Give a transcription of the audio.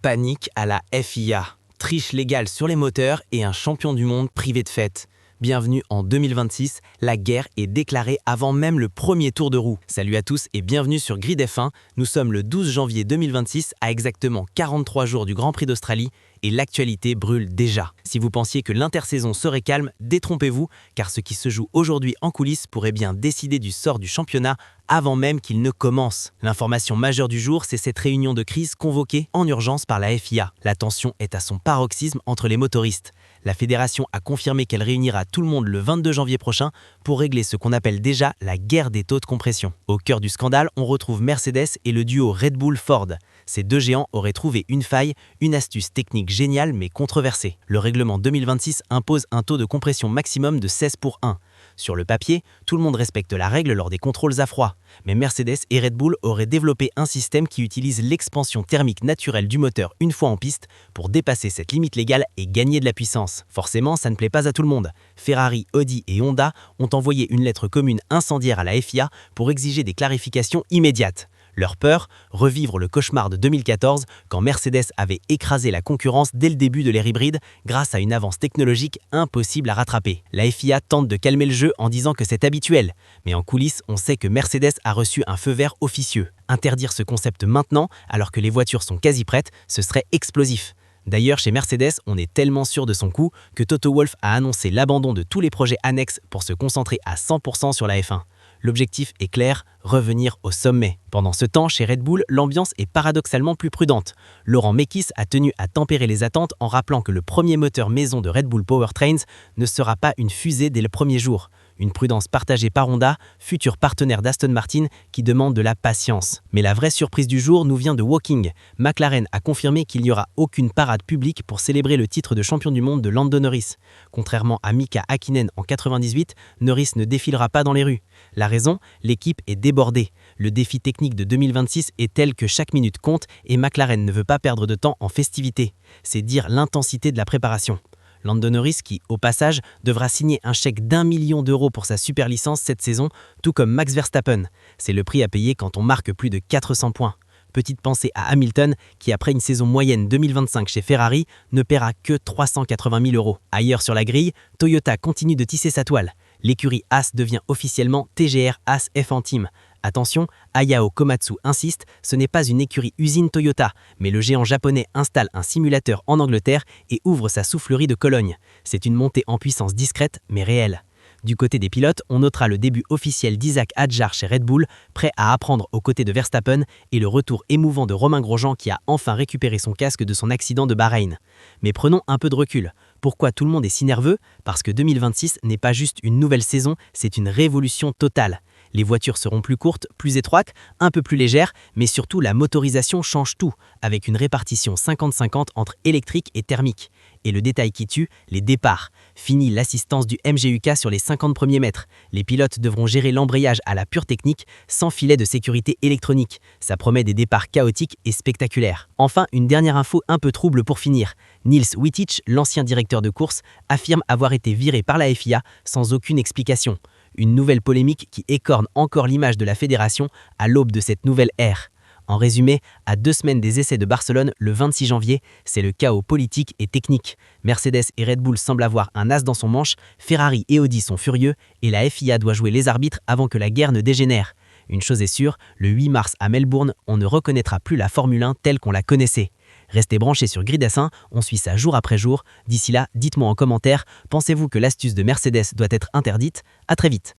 Panique à la FIA, triche légale sur les moteurs et un champion du monde privé de fête. Bienvenue en 2026, la guerre est déclarée avant même le premier tour de roue. Salut à tous et bienvenue sur Grid F1, nous sommes le 12 janvier 2026 à exactement 43 jours du Grand Prix d'Australie et l'actualité brûle déjà. Si vous pensiez que l'intersaison serait calme, détrompez-vous car ce qui se joue aujourd'hui en coulisses pourrait bien décider du sort du championnat avant même qu'il ne commence. L'information majeure du jour, c'est cette réunion de crise convoquée en urgence par la FIA. La tension est à son paroxysme entre les motoristes. La fédération a confirmé qu'elle réunira tout le monde le 22 janvier prochain pour régler ce qu'on appelle déjà la guerre des taux de compression. Au cœur du scandale, on retrouve Mercedes et le duo Red Bull-Ford. Ces deux géants auraient trouvé une faille, une astuce technique géniale mais controversée. Le règlement 2026 impose un taux de compression maximum de 16:1. Sur le papier, tout le monde respecte la règle lors des contrôles à froid. Mais Mercedes et Red Bull auraient développé un système qui utilise l'expansion thermique naturelle du moteur une fois en piste pour dépasser cette limite légale et gagner de la puissance. Forcément, ça ne plaît pas à tout le monde. Ferrari, Audi et Honda ont envoyé une lettre commune incendiaire à la FIA pour exiger des clarifications immédiates. Leur peur, revivre le cauchemar de 2014 quand Mercedes avait écrasé la concurrence dès le début de l'ère hybride grâce à une avance technologique impossible à rattraper. La FIA tente de calmer le jeu en disant que c'est habituel, mais en coulisses, on sait que Mercedes a reçu un feu vert officieux. Interdire ce concept maintenant, alors que les voitures sont quasi prêtes, ce serait explosif. D'ailleurs, chez Mercedes, on est tellement sûr de son coup que Toto Wolff a annoncé l'abandon de tous les projets annexes pour se concentrer à 100% sur la F1. L'objectif est clair, revenir au sommet. Pendant ce temps, chez Red Bull, l'ambiance est paradoxalement plus prudente. Laurent Mekies a tenu à tempérer les attentes en rappelant que le premier moteur maison de Red Bull Powertrains ne sera pas une fusée dès le premier jour. Une prudence partagée par Honda, futur partenaire d'Aston Martin, qui demande de la patience. Mais la vraie surprise du jour nous vient de Woking. McLaren a confirmé qu'il n'y aura aucune parade publique pour célébrer le titre de champion du monde de Lando Norris. Contrairement à Mika Häkkinen en 98, Norris ne défilera pas dans les rues. La raison, l'équipe est débordée. Le défi technique de 2026 est tel que chaque minute compte et McLaren ne veut pas perdre de temps en festivités. C'est dire l'intensité de la préparation. Lando Norris qui, au passage, devra signer un chèque d'1 million d'euros pour sa super licence cette saison, tout comme Max Verstappen. C'est le prix à payer quand on marque plus de 400 points. Petite pensée à Hamilton, qui après une saison moyenne 2025 chez Ferrari, ne paiera que 380 000 euros. Ailleurs sur la grille, Toyota continue de tisser sa toile. L'écurie Haas devient officiellement TGR Haas F1 Team. Attention, Hayao Komatsu insiste, ce n'est pas une écurie usine Toyota, mais le géant japonais installe un simulateur en Angleterre et ouvre sa soufflerie de Cologne. C'est une montée en puissance discrète, mais réelle. Du côté des pilotes, on notera le début officiel d'Isaac Hadjar chez Red Bull, prêt à apprendre aux côtés de Verstappen, et le retour émouvant de Romain Grosjean qui a enfin récupéré son casque de son accident de Bahreïn. Mais prenons un peu de recul. Pourquoi tout le monde est si nerveux? Parce que 2026 n'est pas juste une nouvelle saison, c'est une révolution totale. Les voitures seront plus courtes, plus étroites, un peu plus légères, mais surtout la motorisation change tout, avec une répartition 50-50 entre électrique et thermique. Et le détail qui tue, les départs. Fini l'assistance du MGUK sur les 50 premiers mètres. Les pilotes devront gérer l'embrayage à la pure technique, sans filet de sécurité électronique. Ça promet des départs chaotiques et spectaculaires. Enfin, une dernière info un peu trouble pour finir. Niels Wittich, l'ancien directeur de course, affirme avoir été viré par la FIA sans aucune explication. Une nouvelle polémique qui écorne encore l'image de la fédération à l'aube de cette nouvelle ère. En résumé, à 2 semaines des essais de Barcelone, le 26 janvier, c'est le chaos politique et technique. Mercedes et Red Bull semblent avoir un as dans son manche, Ferrari et Audi sont furieux et la FIA doit jouer les arbitres avant que la guerre ne dégénère. Une chose est sûre, le 8 mars à Melbourne, on ne reconnaîtra plus la Formule 1 telle qu'on la connaissait. Restez branchés sur Grid F1, on suit ça jour après jour. D'ici là, dites-moi en commentaire, pensez-vous que l'astuce de Mercedes doit être interdite? À très vite.